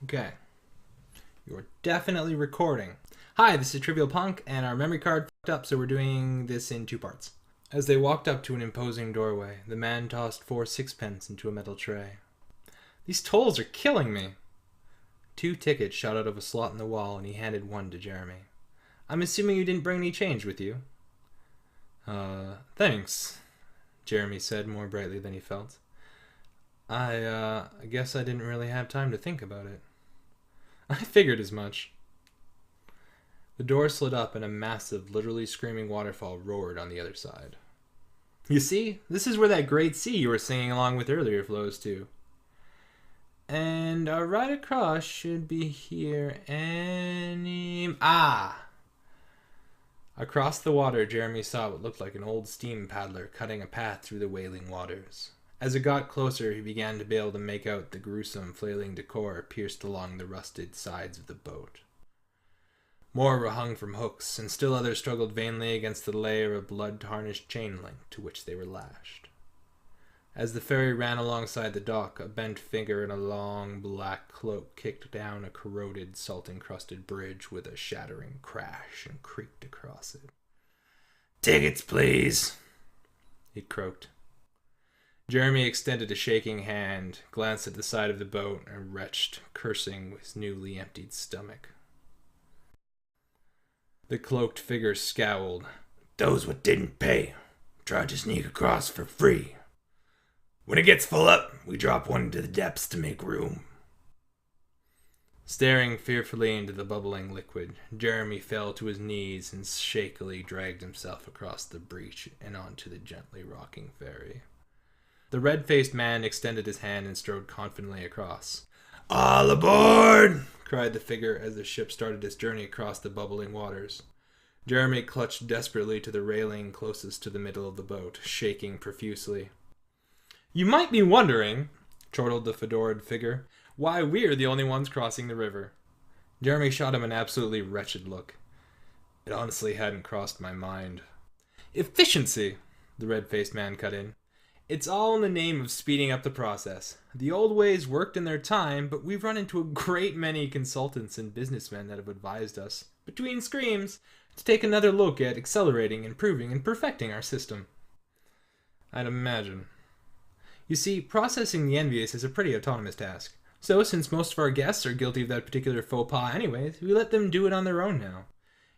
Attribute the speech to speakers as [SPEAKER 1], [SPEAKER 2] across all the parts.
[SPEAKER 1] Okay. You're definitely recording. Hi, this is Trivial Punk, and our memory card fucked up, so we're doing this in two parts. As they walked up to an imposing doorway, the man tossed 4 sixpence into a metal tray. These tolls are killing me. 2 tickets shot out of a slot in the wall, and he handed one to Jeremy. I'm assuming you didn't bring any change with you? Thanks, Jeremy said more brightly than he felt. I guess I didn't really have time to think about it. I figured as much. The door slid up and a massive, literally screaming waterfall roared on the other side. You see, this is where that great sea you were singing along with earlier flows to. And right across should be here Across the water, Jeremy saw what looked like an old steam paddler cutting a path through the wailing waters. As it got closer, he began to be able to make out the gruesome, flailing decor pierced along the rusted sides of the boat. More were hung from hooks, and still others struggled vainly against the layer of blood-tarnished chain link to which they were lashed. As the ferry ran alongside the dock, a bent figure in a long black cloak kicked down a corroded, salt-encrusted bridge with a shattering crash and creaked across it. "Tickets, please," it croaked. Jeremy extended a shaking hand, glanced at the side of the boat, and retched, cursing his newly emptied stomach. The cloaked figure scowled. "Those what didn't pay tried to sneak across for free. When it gets full up, we drop one into the depths to make room." Staring fearfully into the bubbling liquid, Jeremy fell to his knees and shakily dragged himself across the breach and onto the gently rocking ferry. The red-faced man extended his hand and strode confidently across. "All aboard!" cried the figure as the ship started its journey across the bubbling waters. Jeremy clutched desperately to the railing closest to the middle of the boat, shaking profusely. "You might be wondering," chortled the fedored figure, "why we're the only ones crossing the river." Jeremy shot him an absolutely wretched look. "It honestly hadn't crossed my mind." "Efficiency," the red-faced man cut in. "It's all in the name of speeding up the process. The old ways worked in their time, but we've run into a great many consultants and businessmen that have advised us, between screams, to take another look at accelerating, improving, and perfecting our system." "I'd imagine. You see, processing the envious is a pretty autonomous task. So, since most of our guests are guilty of that particular faux pas anyways, we let them do it on their own now.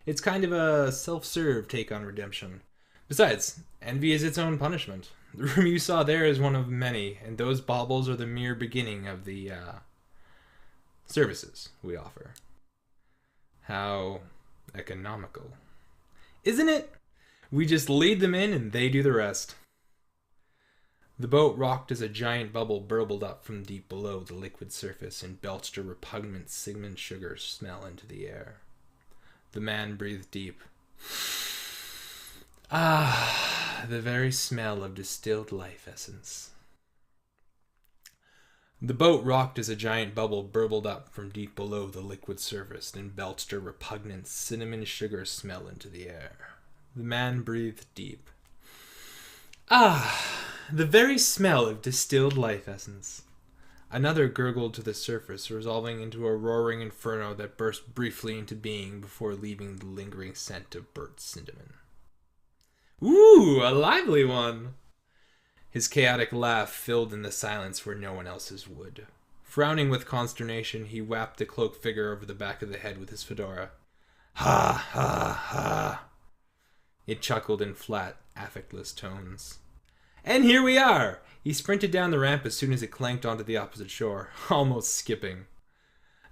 [SPEAKER 1] It's kind of a self-serve take on redemption. Besides, envy is its own punishment. The room you saw there is one of many, and those baubles are the mere beginning of the, services we offer." "How economical." "Isn't it? We just lead them in and they do the rest." The boat rocked as a giant bubble burbled up from deep below the liquid surface and belched a repugnant cinnamon sugar smell into the air. The man breathed deep. The very smell of distilled life essence. The boat rocked as a giant bubble burbled up from deep below the liquid surface and belched a repugnant cinnamon sugar smell into the air. The man breathed deep. The very smell of distilled life essence. Another gurgled to the surface, resolving into a roaring inferno that burst briefly into being before leaving the lingering scent of burnt cinnamon. "Ooh, a lively one!" His chaotic laugh filled in the silence where no one else's would. Frowning with consternation, he whapped the cloaked figure over the back of the head with his fedora. "Ha, ha, ha!" It chuckled in flat, affectless tones. "And here we are!" He sprinted down the ramp as soon as it clanked onto the opposite shore, almost skipping.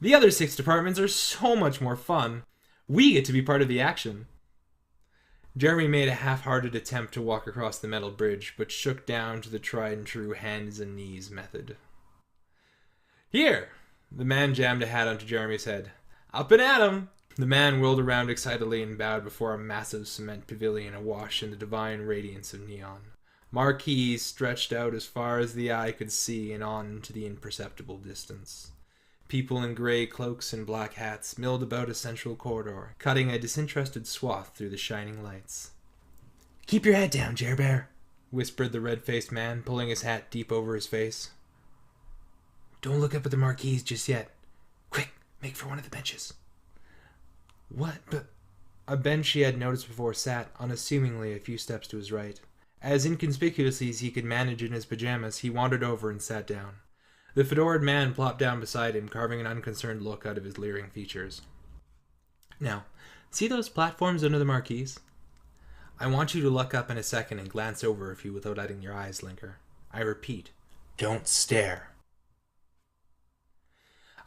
[SPEAKER 1] "The other 6 departments are so much more fun. We get to be part of the action." Jeremy made a half-hearted attempt to walk across the metal bridge, but shook down to the tried-and-true hands and knees method. "Here!" The man jammed a hat onto Jeremy's head. "Up and at 'em!" The man whirled around excitedly and bowed before a massive cement pavilion awash in the divine radiance of neon. Marquees stretched out as far as the eye could see and on into the imperceptible distance. People in grey cloaks and black hats milled about a central corridor, cutting a disinterested swath through the shining lights. "Keep your head down, Jerbear," whispered the red-faced man, pulling his hat deep over his face. "Don't look up at the marquees just yet. Make for one of the benches. What? But a bench he had noticed before sat, unassumingly, a few steps to his right. As inconspicuously as he could manage in his pajamas, he wandered over and sat down. The fedored man plopped down beside him, carving an unconcerned look out of his leering features. Now, see those platforms under the marquees? I want you to look up in a second and glance over a few without letting your eyes linger. I repeat, don't stare.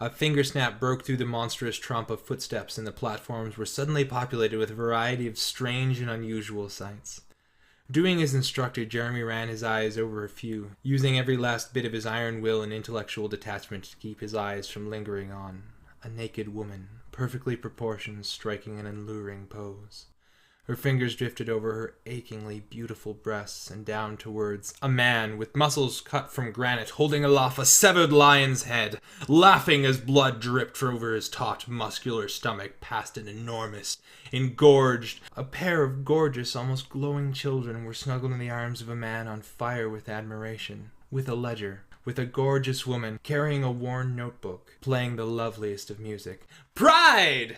[SPEAKER 1] A finger snap broke through the monstrous trump of footsteps, and the platforms were suddenly populated with a variety of strange and unusual sights. Doing as instructed, Jeremy ran his eyes over a few, using every last bit of his iron will and intellectual detachment to keep his eyes from lingering on a naked woman, perfectly proportioned, striking an alluring pose. Her fingers drifted over her achingly beautiful breasts and down towards a man with muscles cut from granite, holding aloft a severed lion's head, laughing as blood dripped over his taut, muscular stomach past an enormous, engorged. A pair of gorgeous, almost glowing children were snuggled in the arms of a man on fire with admiration, with a ledger, with a gorgeous woman carrying a worn notebook, playing the loveliest of music. Pride!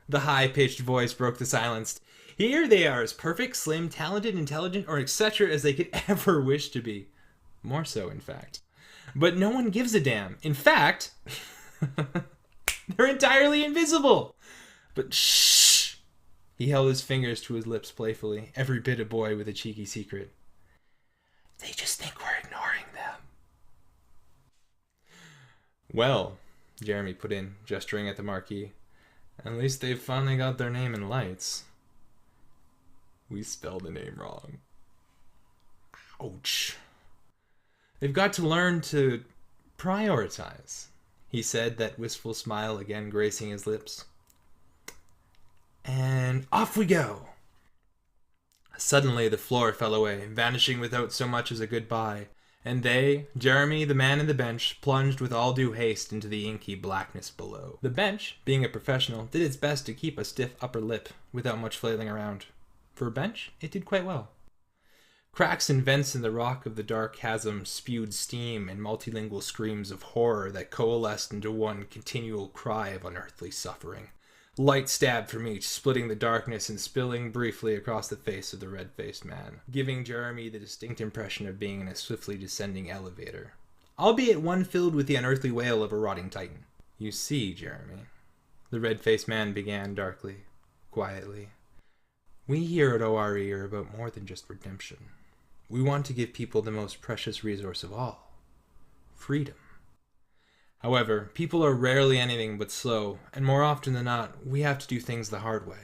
[SPEAKER 1] The high-pitched voice broke the silence. Here they are, as perfect, slim, talented, intelligent, or etc. as they could ever wish to be. More so, in fact. But no one gives a damn. In fact, they're entirely invisible. But shh! He held his fingers to his lips playfully, every bit a boy with a cheeky secret. They just think we're ignoring them. Well, Jeremy put in, gesturing at the marquee, at least they've finally got their name in lights. We spelled the name wrong. Ouch. They've got to learn to prioritize, he said, that wistful smile again gracing his lips. And off we go. Suddenly the floor fell away, vanishing without so much as a goodbye, and they, Jeremy, the man and the bench, plunged with all due haste into the inky blackness below. The bench, being a professional, did its best to keep a stiff upper lip without much flailing around. For a bench, it did quite well. Cracks and vents in the rock of the dark chasm spewed steam and multilingual screams of horror that coalesced into one continual cry of unearthly suffering. Light stabbed from each, splitting the darkness and spilling briefly across the face of the red-faced man, giving Jeremy the distinct impression of being in a swiftly descending elevator, albeit one filled with the unearthly wail of a rotting titan. You see, Jeremy, the red-faced man began darkly, quietly. We here at ORE are about more than just redemption. We want to give people the most precious resource of all, freedom. However, people are rarely anything but slow, and more often than not, we have to do things the hard way.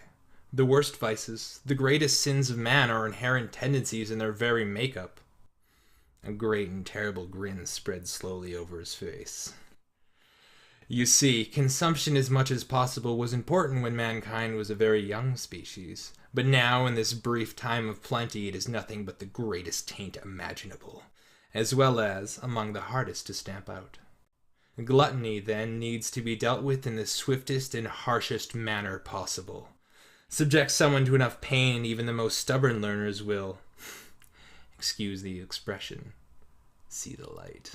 [SPEAKER 1] The worst vices, the greatest sins of man are inherent tendencies in their very makeup. A great and terrible grin spread slowly over his face. You see, consumption as much as possible was important when mankind was a very young species. But now, in this brief time of plenty, it is nothing but the greatest taint imaginable, as well as among the hardest to stamp out. Gluttony, then, needs to be dealt with in the swiftest and harshest manner possible. Subject someone to enough pain, and even the most stubborn learners will, excuse the expression, see the light.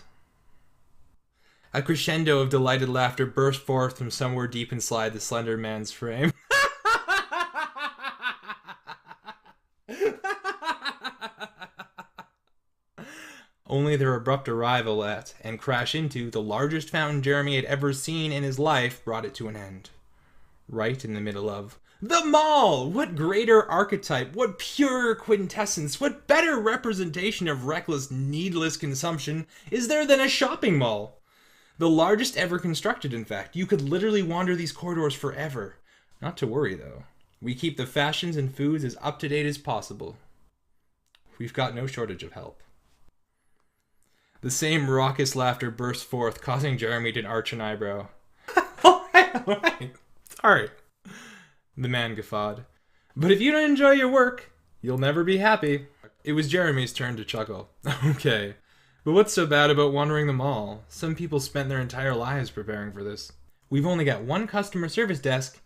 [SPEAKER 1] A crescendo of delighted laughter burst forth from somewhere deep inside the slender man's frame. Only their abrupt arrival at, and crash into, the largest fountain Jeremy had ever seen in his life brought it to an end. Right in the middle of the mall! What greater archetype, what purer quintessence, what better representation of reckless, needless consumption is there than a shopping mall? The largest ever constructed, in fact. You could literally wander these corridors forever. Not to worry, though. We keep the fashions and foods as up-to-date as possible. We've got no shortage of help. The same raucous laughter burst forth, causing Jeremy to arch an eyebrow. All right. Sorry, the man guffawed. But if you don't enjoy your work, you'll never be happy. It was Jeremy's turn to chuckle. Okay, but what's so bad about wandering the mall? Some people spent their entire lives preparing for this. We've only got one customer service desk,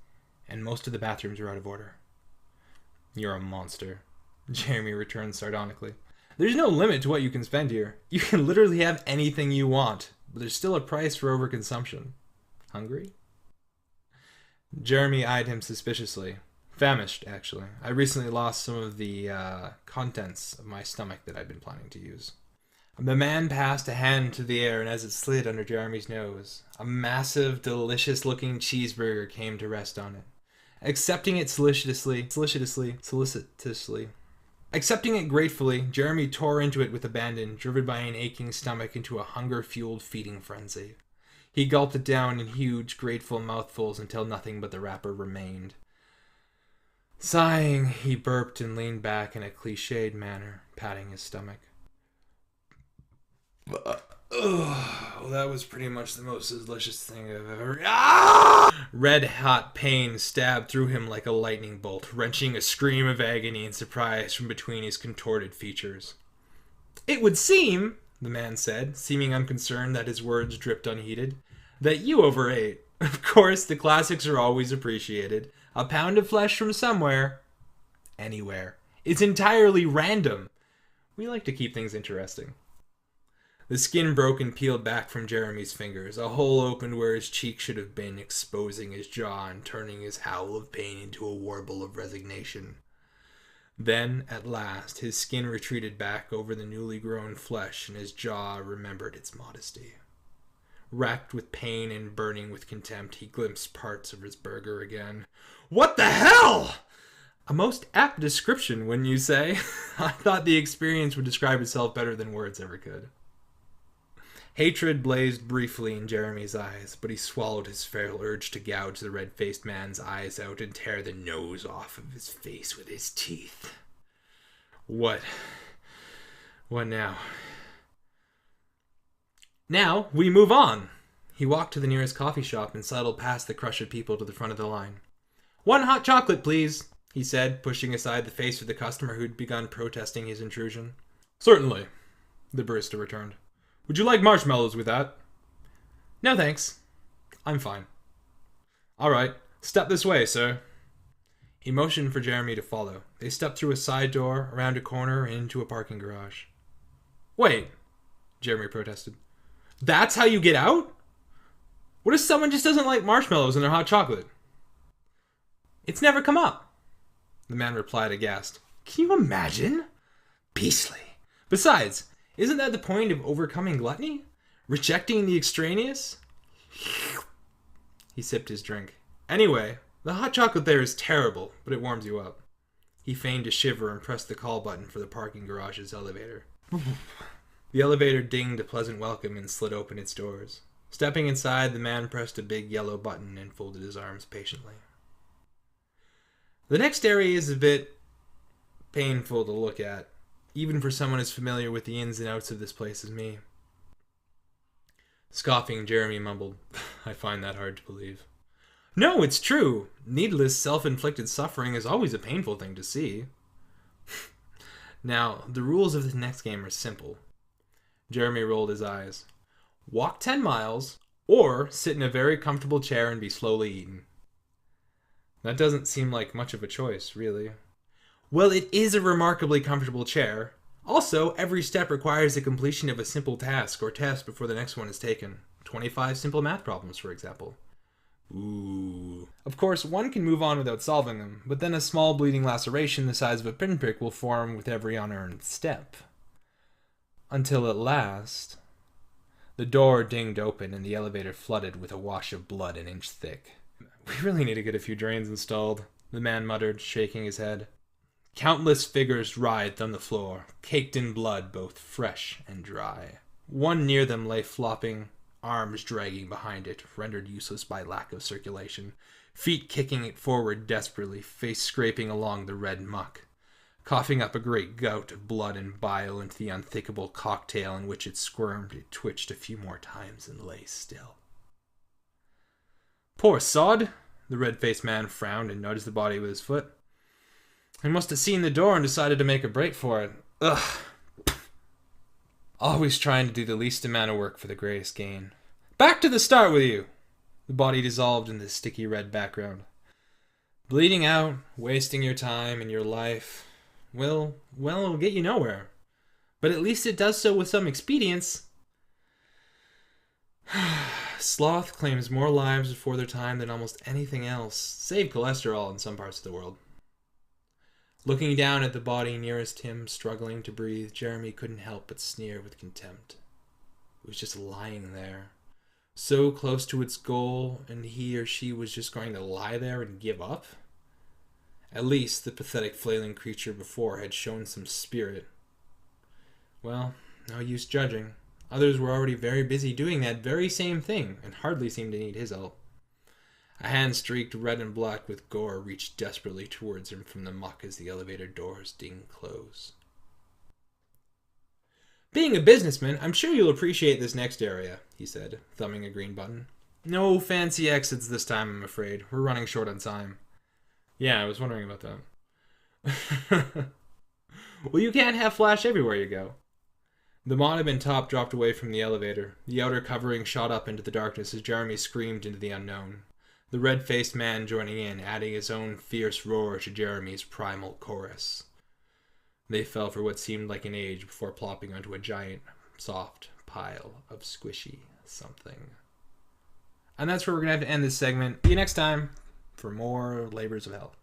[SPEAKER 1] and most of the bathrooms are out of order. You're a monster, Jeremy returned sardonically. There's no limit to what you can spend here. You can literally have anything you want, but there's still a price for overconsumption. Hungry? Jeremy eyed him suspiciously. Famished, actually. I recently lost some of the contents of my stomach that I'd been planning to use. The man passed a hand to the air, and as it slid under Jeremy's nose, a massive, delicious-looking cheeseburger came to rest on it. Accepting it Accepting it gratefully, Jeremy tore into it with abandon, driven by an aching stomach into a hunger-fueled feeding frenzy. He gulped it down in huge, grateful mouthfuls until nothing but the wrapper remained. Sighing, he burped and leaned back in a cliched manner, patting his stomach. That was pretty much the most delicious thing I've ever... Red-hot pain stabbed through him like a lightning bolt, wrenching a scream of agony and surprise from between his contorted features. It would seem, the man said, seeming unconcerned that his words dripped unheeded, that you overate. Of course, the classics are always appreciated. A pound of flesh from somewhere, anywhere, it's entirely random. We like to keep things interesting. The skin broke and peeled back from Jeremy's fingers. A hole opened where his cheek should have been, exposing his jaw and turning his howl of pain into a warble of resignation. Then, at last, his skin retreated back over the newly grown flesh, and his jaw remembered its modesty. Racked with pain and burning with contempt, he glimpsed parts of his burger again. What the hell? A most apt description, wouldn't you say? I thought the experience would describe itself better than words ever could. Hatred blazed briefly in Jeremy's eyes, but he swallowed his feral urge to gouge the red-faced man's eyes out and tear the nose off of his face with his teeth. What now? Now, we move on. He walked to the nearest coffee shop and sidled past the crush of people to the front of the line. 1 hot chocolate, please, he said, pushing aside the face of the customer who'd begun protesting his intrusion. Certainly, the barista returned. Would you like marshmallows with that? No, thanks. I'm fine. All right, step this way, sir. He motioned for Jeremy to follow. They stepped through a side door, around a corner, and into a parking garage. Wait, Jeremy protested. That's how you get out? What if someone just doesn't like marshmallows in their hot chocolate? It's never come up, the man replied aghast. Can you imagine? Beastly. Besides, isn't that the point of overcoming gluttony? Rejecting the extraneous? He sipped his drink. Anyway, the hot chocolate there is terrible, but it warms you up. He feigned a shiver and pressed the call button for the parking garage's elevator. The elevator dinged a pleasant welcome and slid open its doors. Stepping inside, the man pressed a big yellow button and folded his arms patiently. The next area is a bit painful to look at, even for someone as familiar with the ins and outs of this place as me. Scoffing, Jeremy mumbled, I find that hard to believe. No, it's true. Needless, self-inflicted suffering is always a painful thing to see. Now, the rules of this next game are simple. Jeremy rolled his eyes. Walk 10 miles, or sit in a very comfortable chair and be slowly eaten. That doesn't seem like much of a choice, really. Well, it is a remarkably comfortable chair. Also, every step requires the completion of a simple task or test before the next one is taken. 25 simple math problems, for example. Ooh. Of course, one can move on without solving them, but then a small bleeding laceration the size of a pinprick will form with every unearned step. Until at last, the door dinged open and the elevator flooded with a wash of blood an inch thick. We really need to get a few drains installed, the man muttered, shaking his head. Countless figures writhed on the floor, caked in blood both fresh and dry. One near them lay flopping, arms dragging behind it, rendered useless by lack of circulation, feet kicking it forward desperately, face scraping along the red muck. Coughing up a great gout of blood and bile into the unthinkable cocktail in which it squirmed, it twitched a few more times and lay still. Poor sod! The red-faced man frowned and nudged the body with his foot. He must have seen the door and decided to make a break for it. Ugh. Always trying to do the least amount of work for the greatest gain. Back to the start with you! The body dissolved in the sticky red background. Bleeding out, wasting your time and your life. Well, it'll get you nowhere. But at least it does so with some expedience. Sloth claims more lives before their time than almost anything else, save cholesterol in some parts of the world. Looking down at the body nearest him, struggling to breathe, Jeremy couldn't help but sneer with contempt. It was just lying there, so close to its goal, and he or she was just going to lie there and give up? At least the pathetic flailing creature before had shown some spirit. Well, no use judging. Others were already very busy doing that very same thing, and hardly seemed to need his help. A hand streaked red and black with gore reached desperately towards him from the muck as the elevator doors dinged close. "Being a businessman, I'm sure you'll appreciate this next area," he said, thumbing a green button. "No fancy exits this time, I'm afraid. We're running short on time." Yeah, I was wondering about that. Well, you can't have flash everywhere you go. The Monoban top dropped away from the elevator. The outer covering shot up into the darkness as Jeremy screamed into the unknown. The red-faced man joining in, adding his own fierce roar to Jeremy's primal chorus. They fell for what seemed like an age before plopping onto a giant, soft pile of squishy something. And that's where we're going to have to end this segment. See you next time for more Labors of Hell.